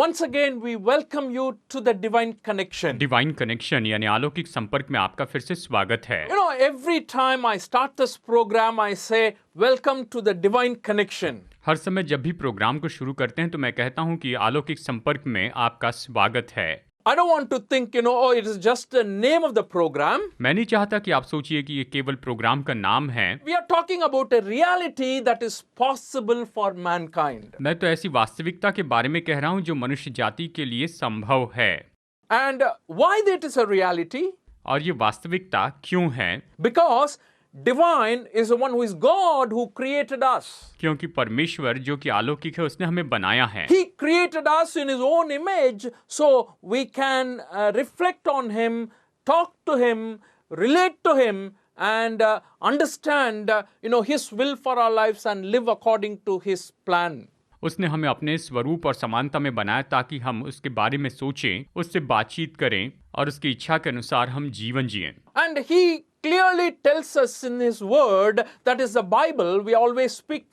Once again, we welcome you to the Divine Connection. Divine connection यानी अलौकिक संपर्क में आपका फिर से स्वागत है। You know, every time I start this program, I say, welcome to the Divine Connection. हर समय जब भी प्रोग्राम को शुरू करते हैं तो मैं कहता हूं कि अलौकिक संपर्क में आपका स्वागत है। I don't want to think, oh, it is just the name of the program. मैं नहीं चाहता कि आप सोचिए कि ये केवल प्रोग्राम का नाम है। We are talking about a reality that is possible for mankind. मैं तो ऐसी वास्तविकता के बारे में कह रहा हूं जो मनुष्य जाति के लिए संभव है। And why that is a reality? और ये वास्तविकता क्यों है? Because divine is the one who is God who created us. क्योंकि परमेश्वर जो कि अलौकिक है उसने हमें बनाया है। He created us in His own image so we can reflect on Him, talk to Him, relate to Him and understand His will for our lives and live according to His plan. उसने हमें अपने स्वरूप और समानता में बनाया ताकि हम उसके बारे में सोचें, उससे बातचीत करें और उसकी इच्छा के अनुसार हम जीवन जिएं। And He clearly tells us in His Word, that is the Bible, we always speak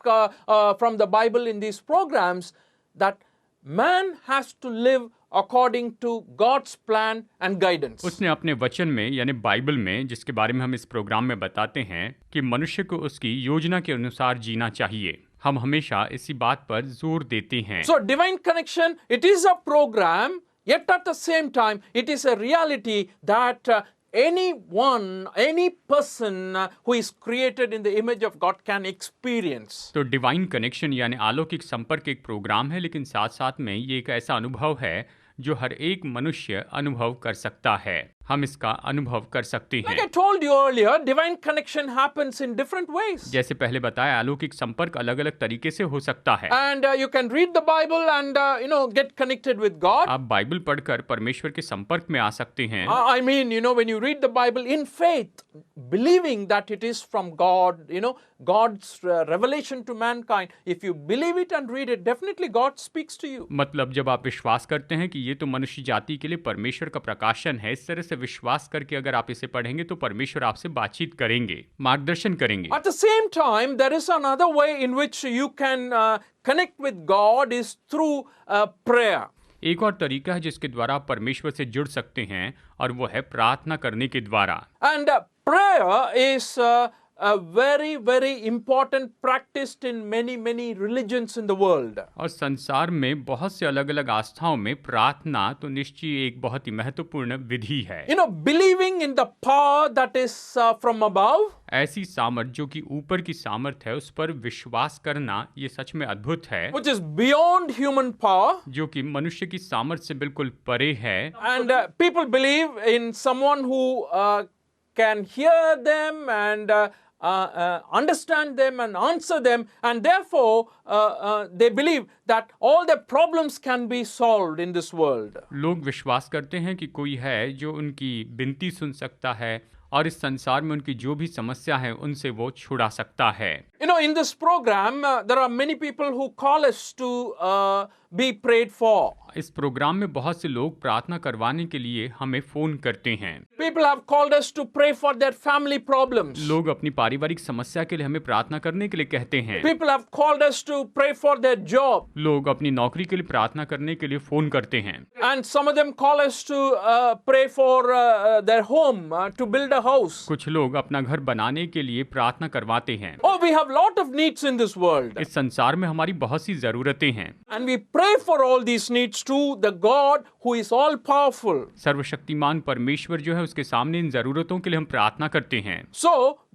from the Bible in these programs, that man has to live according to God's plan and guidance. उसने अपने वचन में यानी Bible में, जिसके बारे में हम इस प्रोग्राम में बताते हैं कि मनुष्य को उसकी योजना के अनुसार जीना चाहिए। हम हमेशा इसी बात पर जोर देते हैं। So Divine Connection, it is a program, yet at the same time, it is a reality that anyone, any person who is created in the image of God can experience. तो डिवाइन कनेक्शन यानी अलौकिक संपर्क एक programme है, लेकिन साथ साथ में ये एक ऐसा अनुभव है जो हर एक मनुष्य अनुभव कर सकता है। हम इसका अनुभव कर सकते हैं। Like I told you earlier, divine connection happens in different ways. जैसे पहले बताया, अलौकिक संपर्क अलग-अलग तरीके से हो सकता है। And you can read the Bible and get connected with God. आप बाइबल पढ़कर परमेश्वर के संपर्क में आ सकते हैं। I mean, when you read the Bible in faith, believing that it is from God, God's revelation to mankind. If you believe it and read it, definitely God speaks to you. मतलब जब आप विश्वास करते हैं कि ये तो मनुष्य जाति के लिए परमेश्वर का प्रकाशन है, इस तरह से विश्वास करके अगर आप इसे पढ़ेंगे तो परमेश्वर आपसे बातचीत करेंगे, मार्गदर्शन करेंगे। At the same time, there is another way in which you can connect with God is through prayer. एक और तरीका है जिसके द्वारा आप परमेश्वर से जुड़ सकते हैं और वो है प्रार्थना करने के द्वारा। And prayer is a very, very important practiced in many religions in the world. और संसार में बहुत से अलग-अलग आस्थाओं में प्रार्थना तो निश्चय एक बहुत ही महत्वपूर्ण विधि है। Believing in the power that is from above. ऐसी सामर्थ जो कि ऊपर की सामर्थ है, उस पर विश्वास करना ये सच में अद्भुत है। Which is beyond human power. जो कि मनुष्य की सामर्थ से बिल्कुल परे है। And people believe in someone who can hear them and understand them and answer them, and therefore they believe that all their problems can be solved in this world. लोग विश्वास करते हैं कि कोई है जो उनकी विनती सुन सकता है और इस संसार में उनकी जो भी समस्या है उनसे वो छुड़ा सकता है। In this program there are many people who call us to be prayed for. इस प्रोग्राम में बहुत से लोग प्रार्थना करवाने के लिए हमें फोन करते हैं। People have called us to pray for their family problems. लोग अपनी पारिवारिक समस्या के लिए हमें प्रार्थना करने के लिए कहते हैं। People have called us to pray for their job. लोग अपनी नौकरी के लिए प्रार्थना करने के लिए फोन करते हैं। And some of them call us to pray for their home, to build a house. कुछ लोग अपना घर बनाने के लिए प्रार्थना करवाते हैं। Oh, we have lot of needs in this world. इस संसार में हमारी बहुत सी जरूरतें हैं। And we pray for all these needs to the God who is all powerful. सर्वशक्तिमान परमेश्वर जो है उसके सामने इन जरूरतों के लिए हम प्रार्थना करते हैं। So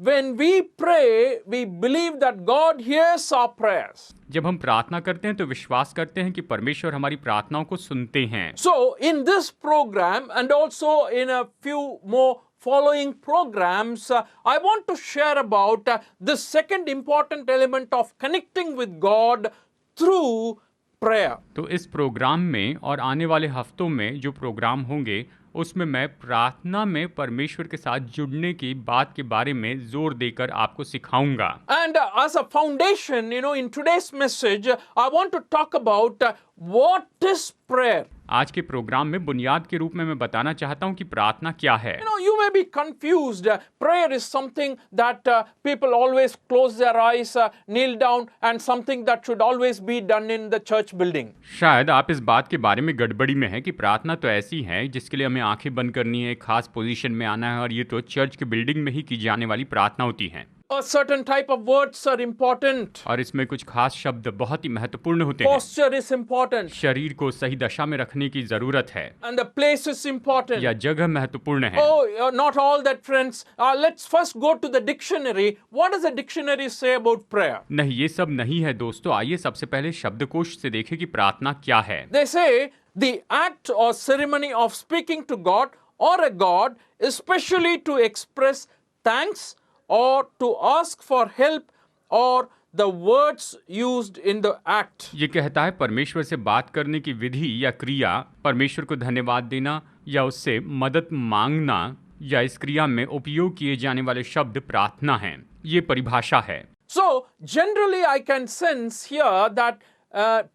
when we pray, we believe that God hears our prayers. जब हम प्रार्थना करते हैं तो विश्वास करते हैं कि परमेश्वर हमारी प्रार्थनाओं को सुनते हैं। So in this program and also in a few more following programs, I want to share about the second important element of connecting with God through prayer. तो इस प्रोग्राम में और आने वाले हफ्तों में जो प्रोग्राम होंगे उसमें मैं प्रार्थना में परमेश्वर के साथ जुड़ने की बात के बारे में जोर देकर आपको सिखाऊंगा। And as a foundation, in today's message, I want to talk about what is prayer. आज के प्रोग्राम में बुनियाद के रूप में मैं बताना चाहता हूं कि प्रार्थना क्या है। You know, you may be confused. Prayer is something that people always close their eyes, kneel down, and something that should always be done in the church building. शायद आप इस बात के बारे में गड़बड़ी में हैं कि प्रार्थना तो ऐसी है जिसके लिए हमें आंखें बंद करनी है, खास पोजीशन में आना है, और ये तो चर्च के बिल्डिंग में ही की जाने वाली प्रार्थना होती है। A certain type of words are important. और इसमें कुछ खास शब्द बहुत ही महत्वपूर्ण होते हैं। Posture is important. शरीर को सही दशा में रखने की जरूरत है, And the place is important. या जगह महत्वपूर्ण है। Oh, not all that, friends. Let's first go to the dictionary. What does the dictionary say about prayer? नहीं, ये सब नहीं है दोस्तों। आइए सबसे पहले शब्दकोश से देखें कि प्रार्थना क्या है। They say the act or ceremony of speaking to God or a God, especially to express thanks or to ask for help, or the words used in the act. ये कहता है परमेश्वर से बात करने की विधि या क्रिया, परमेश्वर को धन्यवाद देना या उससे मदद मांगना, या इस क्रिया में उपयोग किए जाने वाले शब्द प्रार्थना हैं। ये परिभाषा है। So generally I can sense here that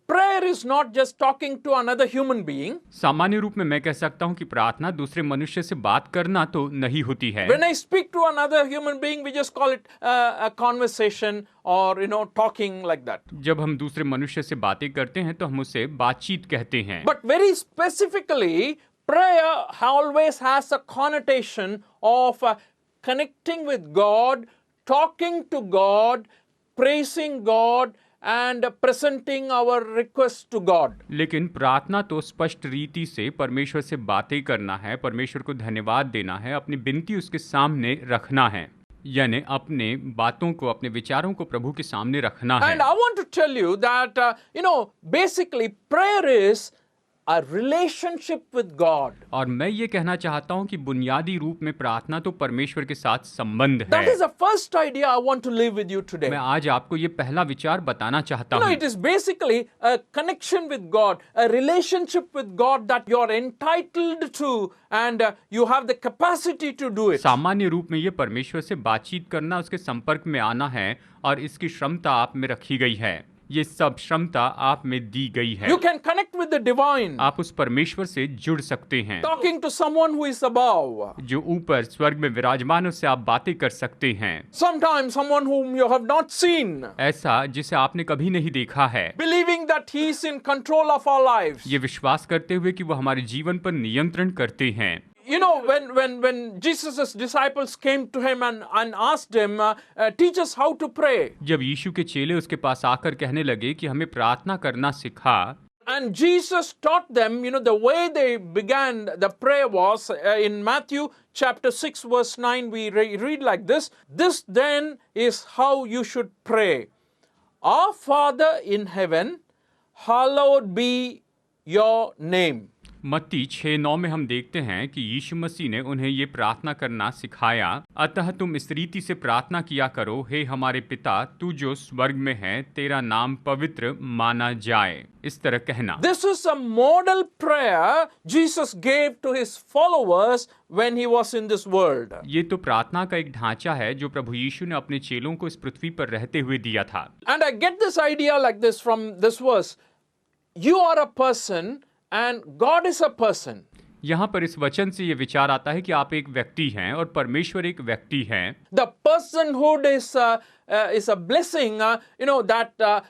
prayer is not just talking to another human being. सामान्य रूप में मैं कह सकता हूँ कि प्रार्थना दूसरे मनुष्य से बात करना तो नहीं होती है। When I speak to another human being, we just call it a conversation or talking like that. जब हम दूसरे मनुष्य से बातें करते हैं तो हम उसे बातचीत कहते हैं। But very specifically, prayer always has a connotation of connecting with God, talking to God, praising God, and presenting our request to God. लेकिन प्रार्थना तो स्पष्ट रीति से परमेश्वर से बातें करना है, परमेश्वर को धन्यवाद देना है, अपनी विनती उसके सामने रखना है, यानी अपने बातों को, अपने विचारों को प्रभु के सामने रखना है। And I want to tell you that basically prayer is a relationship with God. और मैं ये कहना चाहता हूँ कि बुनियादी रूप में प्रार्थना तो परमेश्वर के साथ संबंध है। That is the first idea I want to leave with you today. मैं आज आपको ये पहला विचार बताना चाहता हूँ। It is basically a connection with God, a relationship with God that you are entitled to, and you have the capacity to do it. सामान्य रूप में ये परमेश्वर से बातचीत करना, उसके संपर्क में आना है, और इसकी क्षमता आप में रखी गई है। ये सब क्षमता आप में दी गई है। You can connect with the divine. आप उस परमेश्वर से जुड़ सकते हैं। Talking to someone who is above. जो ऊपर स्वर्ग में विराजमान, उससे आप बातें कर सकते हैं। Sometimes someone whom you have not seen. ऐसा जिसे आपने कभी नहीं देखा है। Believing that he is in control of our lives. ये विश्वास करते हुए कि वो हमारे जीवन पर नियंत्रण करते हैं। When Jesus' disciples came to him and asked him, teach us how to pray. जब यीशु के चेले उसके पास आकर कहने लगे कि हमें प्रार्थना करना सिखा, And Jesus taught them, the way they began the prayer was in Matthew chapter 6 verse 9, we read like this. This then is how you should pray. Our Father in heaven, hallowed be your name. मत्ती 6:9 में हम देखते हैं कि यीशु मसीह ने उन्हें ये प्रार्थना करना सिखाया। अतः तुम इस रीति से प्रार्थना किया करो, हे हमारे पिता, तू जो स्वर्ग में है, तेरा नाम पवित्र माना जाए। इस तरह कहना। This is a model prayer Jesus gave to his followers when he was in this world. ये तो प्रार्थना का एक ढांचा है जो प्रभु यीशु ने अपने चेलों को इस पृथ्वी पर रहते हुए दिया था। And I get this idea like this from this verse. You are a person and God is a person. यहाँ पर इस वचन से ये विचार आता है कि आप एक व्यक्ति हैं और परमेश्वर एक व्यक्ति है। The personhood is a blessing, that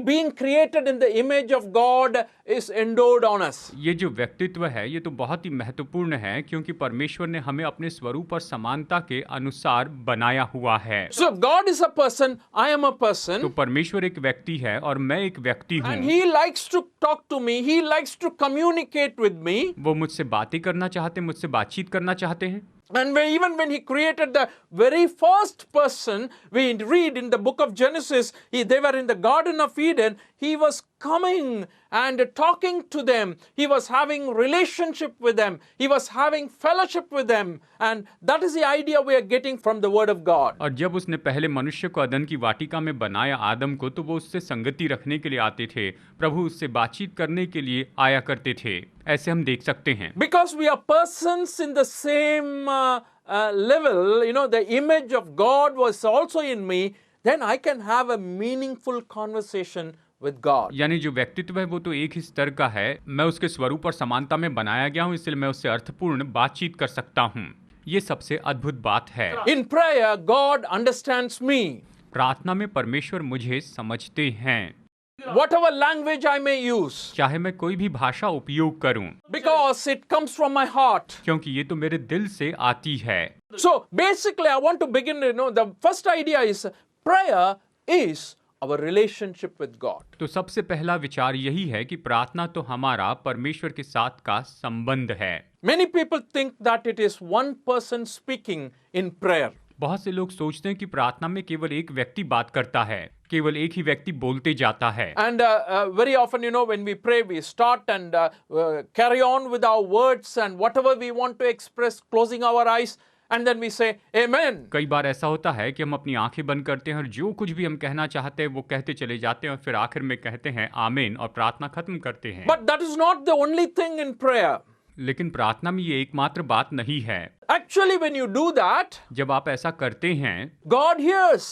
being created in the image of God is endowed on us. ये जो व्यक्तित्व है ये तो बहुत ही महत्वपूर्ण है, क्योंकि परमेश्वर ने हमें अपने स्वरूप और समानता के अनुसार बनाया हुआ है। So God is a person, I am a person. तो परमेश्वर एक व्यक्ति है और मैं एक व्यक्ति हूँ। And he likes to talk to me, he likes to communicate with me. वो मुझसे बातें करना चाहते हैं, मुझसे बातचीत करना चाहते हैं। And even when he created the very first person, we read in the book of Genesis, they were in the Garden of Eden, he was coming and talking to them. He was having relationship with them. He was having fellowship with them. And that is the idea we are getting from the word of God. और जब उसने पहले मनुष्य को अदन की वाटिका में बनाया, आदम को, तो वो उससे संगति रखने के लिए आते थे। प्रभु उससे बातचीत करने के लिए आया करते थे। ऐसे हम देख सकते हैं। Because we are persons in the same level, the image of God was also in me, then I can have a meaningful conversation with God. यानी जो व्यक्तित्व है वो तो एक ही स्तर का है, मैं उसके स्वरूप और समानता में बनाया गया हूँ, इसलिए मैं उससे अर्थपूर्ण बातचीत कर सकता हूँ। ये सबसे अद्भुत बात है। In prayer, God understands me. प्रार्थना में परमेश्वर मुझे समझते हैं, Whatever language I may use, चाहे मैं कोई भी भाषा उपयोग करूं, because it comes from my heart. क्योंकि ये तो मेरे दिल से आती है। So basically, I want to begin, the first idea is prayer is our relationship with God. तो सबसे पहला विचार यही है कि प्रार्थना तो हमारा परमेश्वर के साथ का संबंध है। Many people think that it is one person speaking in prayer. बहुत से लोग सोचते हैं कि प्रार्थना में केवल एक व्यक्ति बात करता है, केवल एक ही व्यक्ति बोलते जाता है। And very often, when we pray, we start and carry on with our words and whatever we want to express, closing our eyes, and then we say, Amen. कई बार ऐसा होता है कि हम अपनी आंखें बंद करते हैं और जो कुछ भी हम कहना चाहते हैं वो कहते चले जाते हैं और फिर आखिर में कहते हैं आमीन और प्रार्थना खत्म करते हैं। But that is not the only thing in prayer. लेकिन प्रार्थना में ये एकमात्र बात नहीं है। Actually, when you do that, जब आप ऐसा करते हैं, God hears.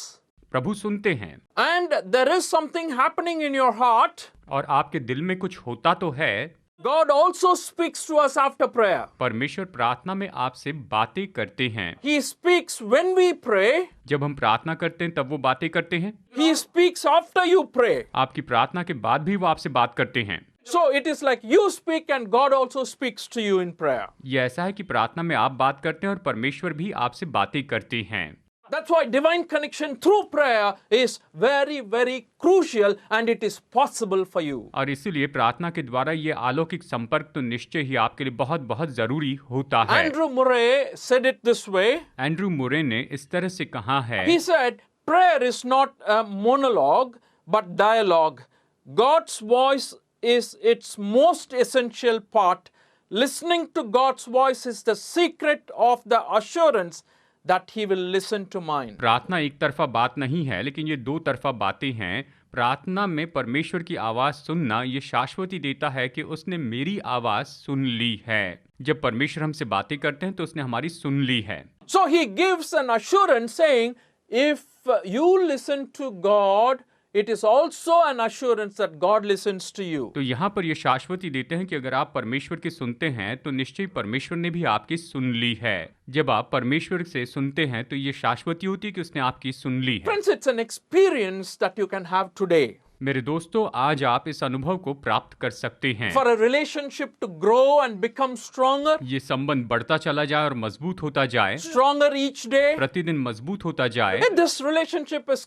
प्रभु सुनते हैं And there is something happening in your heart. और आपके दिल में कुछ होता तो है। God also speaks to us after prayer. परमेश्वर प्रार्थना में आपसे बातें करते हैं। He speaks when we pray. जब हम प्रार्थना करते हैं तब वो बातें करते हैं। He speaks after you pray. आपकी प्रार्थना के बाद भी वो आपसे बात करते हैं। So it is like you speak and God also speaks to you in prayer. ये ऐसा है कि प्रार्थना में आप बात करते हैं और परमेश्वर भी आपसे बातें करते हैं। That's why divine connection through prayer is very, very crucial and it is possible for you. और इसीलिए प्रार्थना के द्वारा ये अलौकिक संपर्क तो निश्चय ही आपके लिए बहुत बहुत जरूरी होता है। Andrew Murray said it this way. Andrew मुरे ने इस तरह से कहा है, He said, prayer is not a monologue but dialogue. God's voice is its most essential part. Listening to God's voice is the secret of the assurance that he will listen to mine. प्रार्थना एक तरफा बात नहीं है, लेकिन ये दो तरफा बातें हैं। प्रार्थना में परमेश्वर की आवाज सुनना ये शाश्वती देता है कि उसने मेरी आवाज सुन ली है। जब परमेश्वर हमसे बातें करते हैं तो उसने हमारी सुन ली है। So he gives an assurance saying, if you listen to God, it is also an assurance that God listens to you. तो यहाँ पर ये शाश्वती देते हैं कि अगर आप परमेश्वर की सुनते हैं तो निश्चय परमेश्वर ने भी आपकी सुन ली है। जब आप परमेश्वर से सुनते हैं तो ये शाश्वती होती है कि उसने आपकी सुन ली है। Friends, it's an experience that you can have today. मेरे दोस्तों, आज आप इस अनुभव को प्राप्त कर सकते हैं। For a relationship to grow and become stronger, ये संबंध बढ़ता चला जाए और मजबूत होता जाए, stronger each day. प्रतिदिन मजबूत होता जाए, This relationship is,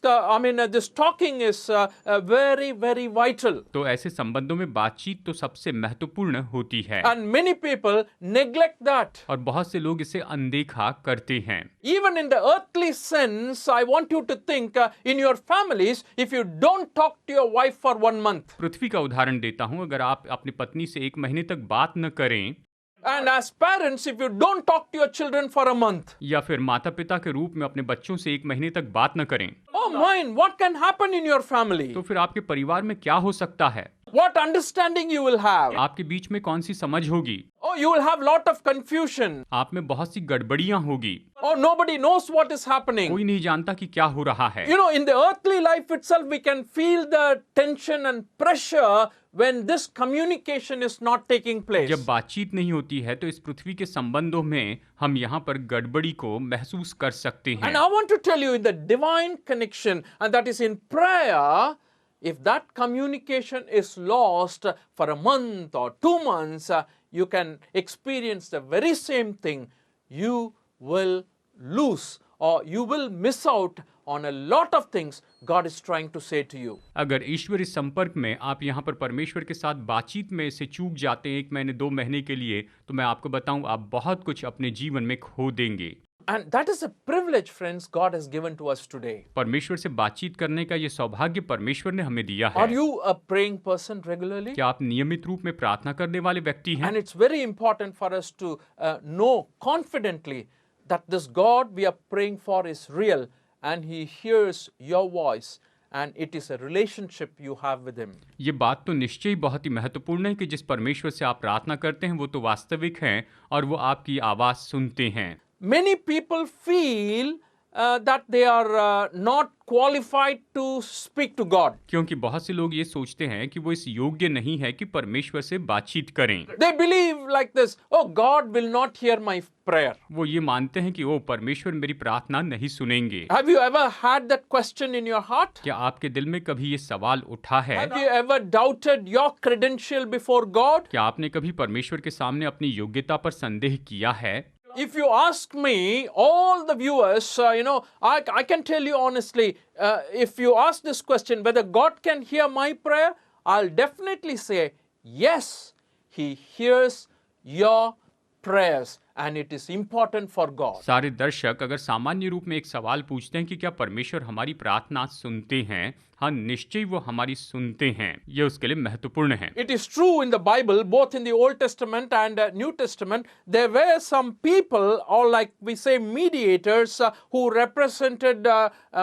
this talking is very, very vital. तो ऐसे संबंधों में बातचीत तो सबसे महत्वपूर्ण होती है। And many people neglect that. और बहुत से लोग इसे अनदेखा करते हैं। Even in the earthly sense, I want you to think in your families, if you don't talk to your wife for 1 month. पृथ्वी का उदाहरण देता हूं, अगर आप अपनी पत्नी से 1 महीने तक बात न करें, And as parents, if you don't talk to your children for a month, या फिर माता पिता के रूप में अपने बच्चों से 1 महीने तक बात न करें, oh mine, what can happen in your family? तो फिर आपके परिवार में क्या हो सकता है? What understanding you will have? आपके बीच में कौन सी समझ होगी? Oh, you will have lot of confusion. आप में बहुत सी गड़बड़ियां होगी। Oh, nobody knows what is happening. कोई नहीं जानता कि क्या हो रहा है। In the earthly life itself, we can feel the tension and pressure when this communication is not taking place. जब बातचीत नहीं होती है तो इस पृथ्वी के संबंधों में हम यहाँ पर गड़बड़ी को महसूस कर सकते हैं। And I want to tell you, in the divine connection, and that is in prayer, if that communication is lost for a month or 2 months, you can experience the very same thing. You will lose or you will miss out on a lot of things God is trying to say to you. अगर ईश्वरीय संपर्क में आप यहाँ पर परमेश्वर के साथ बातचीत में से चूक जाते हैं 1 महीने 2 महीने के लिए, तो मैं आपको बताऊं आप बहुत कुछ अपने जीवन में खो देंगे। And that is a privilege, friends, God has given to us today. परमेश्वर से बातचीत करने का ये सौभाग्य परमेश्वर ने हमें दिया है। Are you a praying person regularly? क्या आप नियमित रूप में प्रार्थना करने वाले व्यक्ति हैं? And it's very important for us to know confidently that this God we are praying for is real and He hears your voice and it is a relationship you have with Him. ये बात तो निश्चय ही बहुत ही महत्वपूर्ण है कि जिस परमेश्वर से आप प्रार्थना करते हैं वो तो वास्तविक हैं और वो आपकी आवाज़ सुनते हैं। Many people feel that they are not qualified to speak to God. क्योंकि बहुत से लोग ये सोचते हैं कि वो इस योग्य नहीं है कि परमेश्वर से बातचीत करें। They believe like this, oh, God will not hear my prayer. वो ये मानते हैं कि ओ परमेश्वर मेरी प्रार्थना नहीं सुनेंगे। Have you ever had that question in your heart? क्या आपके दिल में कभी ये सवाल उठा है? Have you ever doubted your credential before God? क्या आपने कभी परमेश्वर के सामने अपनी योग्यता पर संदेह किया है? If you ask me, all the viewers, I can tell you honestly, if you ask this question, whether God can hear my prayer, I'll definitely say, yes, He hears your prayers and it is important for God. सारे दर्शक अगर सामान्य रूप में एक सवाल पूछते हैं कि क्या परमेश्वर हमारी प्रार्थना सुनते हैं, हाँ निश्चय वो हमारी सुनते हैं, ये उसके लिए महत्वपूर्ण है। It is true in the Bible, both in the Old Testament and New Testament, there were some people, or like we say mediators, who represented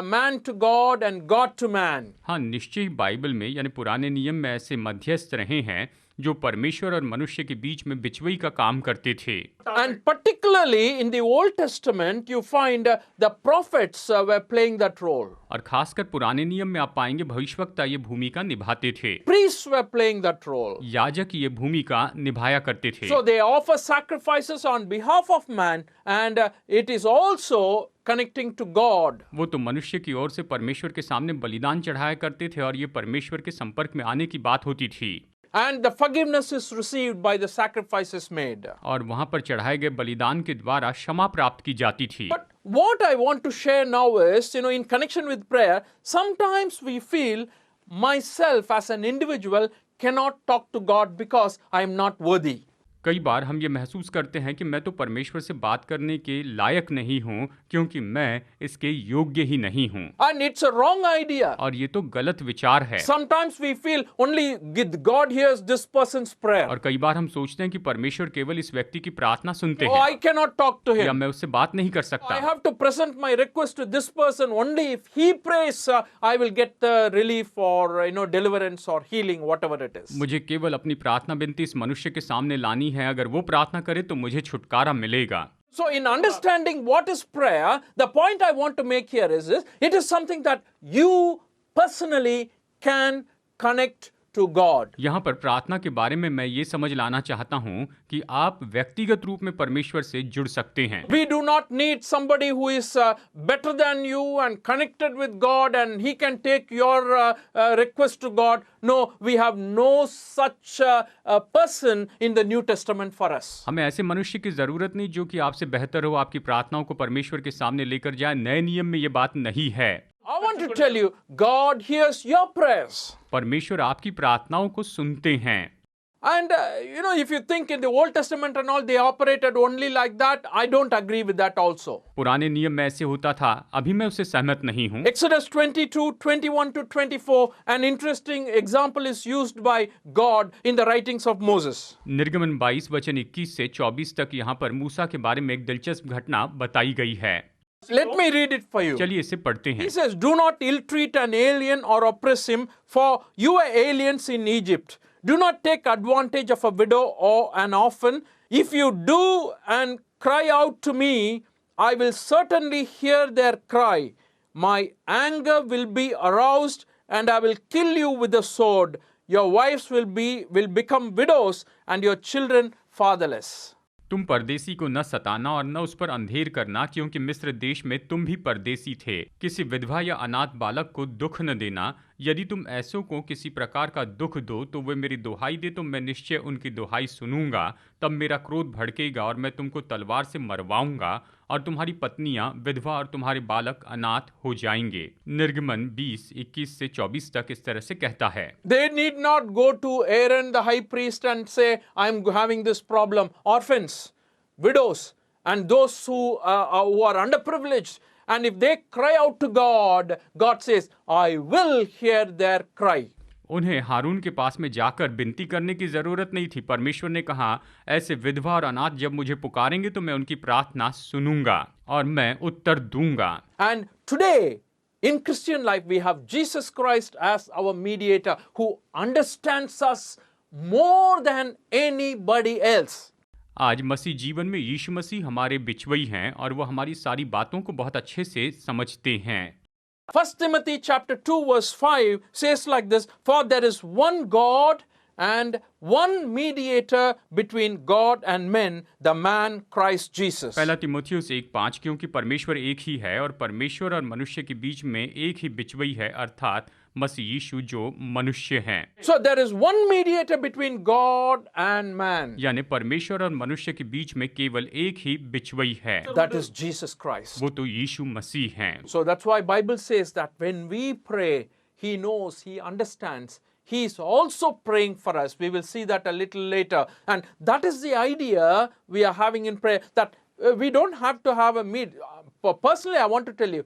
man to God and God to man. हाँ निश्चय Bible में यानी पुराने नियम में ऐसे मध्यस्थ रहे हैं जो परमेश्वर और मनुष्य के बीच में बिचवई का काम करते थे। And particularly in the Old Testament, you find the prophets were playing that role. और खासकर पुराने नियम में आप पाएंगे भविष्यवक्ता ये भूमिका निभाते थे। Priests were playing that role. याजक ये भूमिका निभाया करते थे। So they offer sacrifices on behalf of man, and it is also connecting to God. वो तो मनुष्य की ओर से परमेश्वर के सामने बलिदान चढ़ाया करते थे और ये परमेश्वर के संपर्क में आने की बात होती थी। And the forgiveness is received by the sacrifices made. और वहां पर चढ़ाए गए बलिदान के द्वारा क्षमा प्राप्त की जाती थी। But what I want to share now is, in connection with prayer, sometimes we feel myself as an individual cannot talk to God because I am not worthy. कई बार हम ये महसूस करते हैं कि मैं तो परमेश्वर से बात करने के लायक नहीं हूँ क्योंकि मैं इसके योग्य ही नहीं हूँ। And it's a wrong idea. और ये तो गलत विचार है। Sometimes we feel only God hears this person's prayer. और कई बार हम सोचते हैं कि परमेश्वर केवल इस व्यक्ति की प्रार्थना सुनते Oh, I हैं cannot talk to या him. मैं उससे बात नहीं कर I सकता। have to present my request to this person. Only if he prays, I will get the relief or deliverance or healing, whatever it is. मुझे केवल अपनी प्रार्थना बिनती इस मनुष्य के सामने लानी है, अगर वो प्रार्थना करे तो मुझे छुटकारा मिलेगा। So in understanding what is prayer, the point I want to make here is this: it is something that you personally can connect to God. यहाँ पर प्रार्थना के बारे में मैं ये समझ लाना चाहता हूँ कि आप व्यक्तिगत रूप में परमेश्वर से जुड़ सकते हैं। We do not need somebody who is better than you and connected with God and he can take your request to God. No, we have no such person in the New Testament for us. हमें ऐसे मनुष्य की जरूरत नहीं जो कि आपसे बेहतर हो, आपकी प्रार्थनाओं को परमेश्वर के सामने लेकर जाए। नए नियम में ये बात नहीं है। I want to tell you, God hears your prayers. परमेश्वर आपकी प्रार्थनाओं को सुनते हैं। And if you think in the Old Testament and all, they operated only like that, I don't agree with that also. पुराने नियम में ऐसे होता था, अभी मैं उससे सहमत नहीं हूँ। Exodus 22:21-24, an interesting example is used by God in the writings of Moses. निर्गमन 22 वचन 21 से 24 तक यहाँ पर मूसा के बारे में एक दिलचस्प घटना बताई गई है। Let me read it for you. चलिए इसे पढ़ते हैं। He says, do not ill-treat an alien or oppress him, for you were aliens in Egypt. Do not take advantage of a widow or an orphan. If you do and cry out to me, I will certainly hear their cry. My anger will be aroused and I will kill you with the sword. Your wives will become widows and your children fatherless. तुम परदेसी को न सताना और न उस पर अंधेर करना, क्योंकि मिस्र देश में तुम भी परदेसी थे। किसी विधवा या अनाथ बालक को दुख न देना। यदि तुम ऐसों को किसी प्रकार का दुख दो तो वे मेरी दुहाई दे तो मैं निश्चय उनकी दुहाई सुनूंगा। तब मेरा क्रोध भड़केगा और मैं तुमको तलवार से मरवाऊंगा और तुम्हारी पत्नियां विधवा और तुम्हारे बालक अनाथ हो जाएंगे। निर्गमन 20:21 से 24 तक इस तरह से कहता है। They need not go to Aaron the high priest and say, I'm having this problem. Orphans, widows, and those who are underprivileged. And if they cry out to God, God says, I will hear their cry. उन्हें हारून के पास में जाकर विनती करने की जरूरत नहीं थी। परमेश्वर ने कहा, ऐसे विधवा और अनाथ जब मुझे पुकारेंगे तो मैं उनकी प्रार्थना सुनूंगा और मैं उत्तर दूंगा। And today, in Christian life, we have Jesus Christ as our mediator who understands us more than anybody else. आज मसीह जीवन में यीशु मसीह हमारे बिचवई हैं और वो हमारी सारी बातों को बहुत अच्छे से समझते हैं। 1 Timothy chapter 2 verse 5 says like this, for there is one God and one mediator between God and men, the man Christ Jesus. पहला तिमुथियुस 1:5, क्योंकि परमेश्वर एक ही है और परमेश्वर और मनुष्य के बीच में एक ही बिचवई है, अर्थात मसीह यीशु जो मनुष्य हैं। So there is one mediator between God and man. यानी परमेश्वर और मनुष्य के बीच में केवल एक ही बिचवई है, That is Jesus Christ. वो तो यीशु मसीह हैं। So that's why Bible says that when we pray, He knows, He understands. He is also praying for us. We will see that a little later. And that is the idea we are having in prayer, that we don't have to have a meet. Personally, I want to tell you,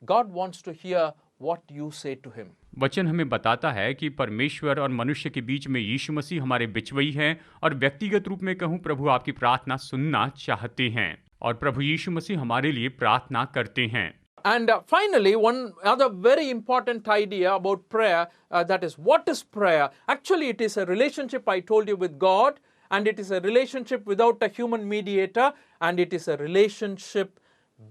God wants to hear what you say to Him. वचन हमें बताता है कि परमेश्वर और मनुष्य के बीच में यीशु मसीह हमारे बिचवई हैं और व्यक्तिगत रूप में कहूँ, प्रभु आपकी प्रार्थना सुनना चाहते हैं और प्रभु यीशु मसीह हमारे लिए प्रार्थना करते हैं। And finally, one other very important idea about prayer, that is, what is prayer? Actually, it is a relationship, I told you, with God, and it is a relationship without a human mediator, and it is a relationship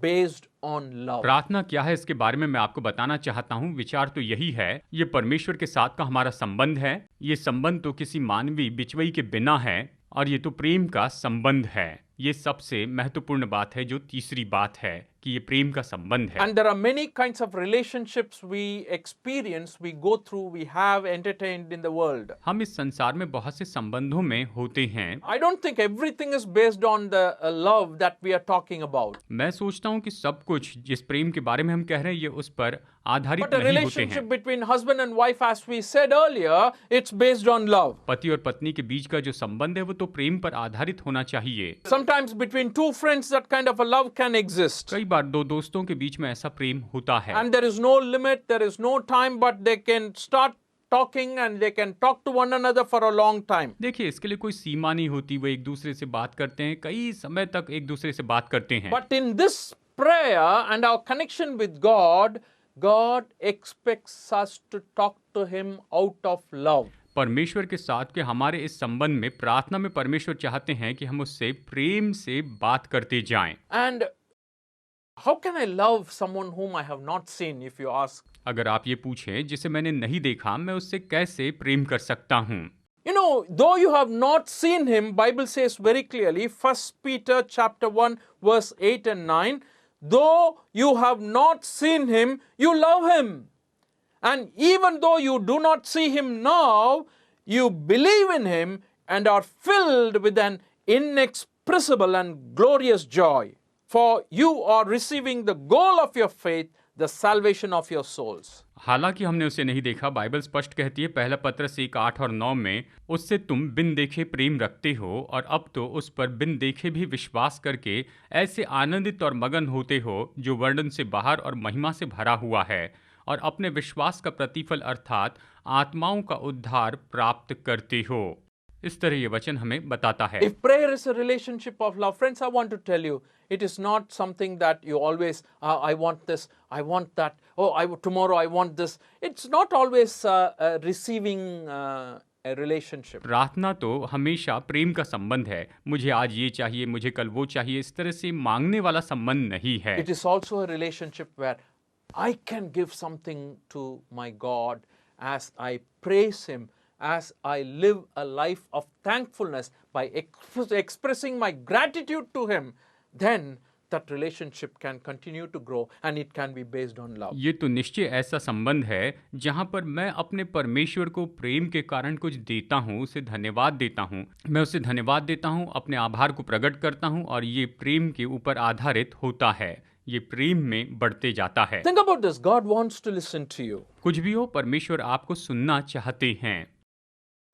based on love. प्रार्थना क्या है, इसके बारे में मैं आपको बताना चाहता हूँ। विचार तो यही है, ये परमेश्वर के साथ का हमारा संबंध है। ये संबंध तो किसी मानवीय बिचवई के बिना है और ये तो प्रेम का संबंध है। ये सबसे महत्वपूर्ण बात है, जो तीसरी बात है कि ये प्रेम का संबंध है। And there are many kinds of relationships we experience, we go through, we have entertained in the world. हम इस संसार में बहुत से संबंधों में होते हैं। I don't think everything is based on the love that we are talking about. मैं सोचता हूँ कि सब कुछ जिस प्रेम के बारे में हम कह रहे हैं, ये उस पर आधारित But a नहीं होते relationship हैं। between husband and wife, as we said earlier, it's based on love. पति और पत्नी के बीच का जो संबंध है, वो तो प्रेम पर आधारित होना चाहिए। Sometimes between two friends, that kind of a love can exist. कई बार दो दोस्तों के बीच में ऐसा प्रेम होता है And there is no limit, there is no time, but they can start talking and they can talk to one another for a long time. देखिए, इसके लिए कोई सीमा नहीं होती। वो एक दूसरे से बात करते हैं, कई समय तक एक दूसरे से बात करते हैं। But in this prayer and our connection with God, God expects us to talk to Him out of love. परमेश्वर के साथ के हमारे इस संबंध में, प्रार्थना में, परमेश्वर चाहते हैं कि हम उससे प्रेम से बात करते जाएं। And how can I love someone whom I have not seen, if you ask? अगर आप ये पूछें, जिसे मैंने नहीं देखा, मैं उससे कैसे प्रेम कर सकता हूँ? You know, though you have not seen him, Bible says very clearly, 1 Peter chapter 1 verse 8 and 9, though you have not seen him, you love him. And even though you do not see him now, you believe in him and are filled with an inexpressible and glorious joy. For you are receiving the goal of your faith, the salvation of your souls. हालांकि हमने उसे नहीं देखा, Bible स्पष्ट कहती है पहला पत्रस 1:8 और 9 में, उससे तुम बिन देखे प्रेम रखते हो और अब तो उस पर बिन देखे भी विश्वास करके ऐसे आनंदित और मगन होते हो जो वर्णन से बाहर और महिमा से भरा हुआ है, और अपने विश्वास का प्रतिफल अर्थात आत्माओं का उद्धार प्राप्त करते हो। इस तरह ये वचन हमें बताता है। If prayer is a relationship of love, friends, I want to tell you, it is not something that you always, I want this, I want that, tomorrow I want this. It's not always receiving a relationship. प्रार्थना तो हमेशा प्रेम का संबंध है। मुझे आज ये चाहिए, मुझे कल वो चाहिए, इस तरह से मांगने वाला संबंध नहीं है। It is also a relationship where I can give something to my God as I praise Him, as I live a life of thankfulness by expressing my gratitude to Him, then that relationship can continue to grow and it can be based on love. ये तो निश्चय ऐसा संबंध है जहाँ पर मैं अपने परमेश्वर को प्रेम के कारण कुछ देता हूँ, उसे धन्यवाद देता हूँ, मैं उसे धन्यवाद देता हूँ, अपने आभार को प्रकट करता हूँ और ये प्रेम के ऊपर आधारित होता है, ये प्रेम में बढ़ते जाता है। Think about this. God wants to listen to you. कुछ भी हो, परमेश्वर आपको सुनना चाहते हैं।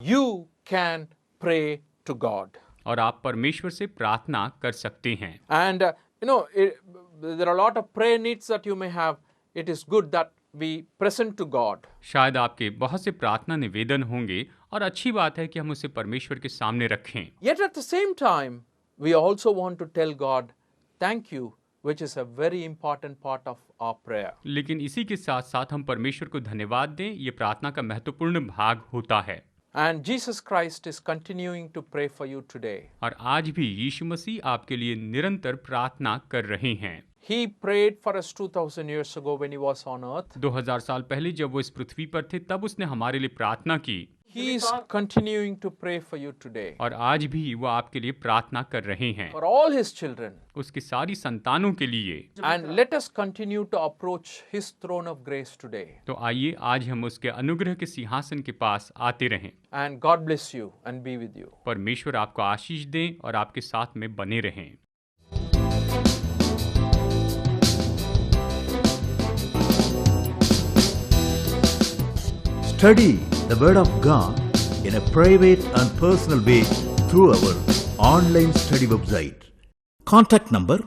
You can pray to God. और आप परमेश्वर से प्रार्थना कर सकते हैं। And there are a lot of prayer needs that you may have. It is good that we present to God. शायद आपके बहुत से प्रार्थना निवेदन होंगे और अच्छी बात है कि हम उसे परमेश्वर के सामने रखें। Yet at the same time, we also want to tell God, thank you, which is a very important part of our prayer. लेकिन इसी के साथ साथ हम परमेश्वर को धन्यवाद दें, ये प्रार्थना का महत्वपूर्ण भाग होता है। And Jesus Christ is continuing to pray for you today. और आज भी यीशु मसीह आपके लिए निरंतर प्रार्थना कर रहे हैं। He prayed for us 2000 years ago when he was on earth. 2000 साल पहले जब वो इस पृथ्वी पर थे तब उसने हमारे लिए प्रार्थना की, He is continuing to pray for you today. और आज भी वो आपके लिए प्रार्थना कर रहे हैं, For all his children. उसकी सारी संतानों के लिए। And let us continue to approach his throne of grace today. तो आइए आज हम उसके अनुग्रह के सिंहासन के पास आते रहें। And God bless you and be with you. परमेश्वर आपको आशीष दें और आपके साथ में बने रहें। Study the Word of God in a private and personal way through our online study website. Contact number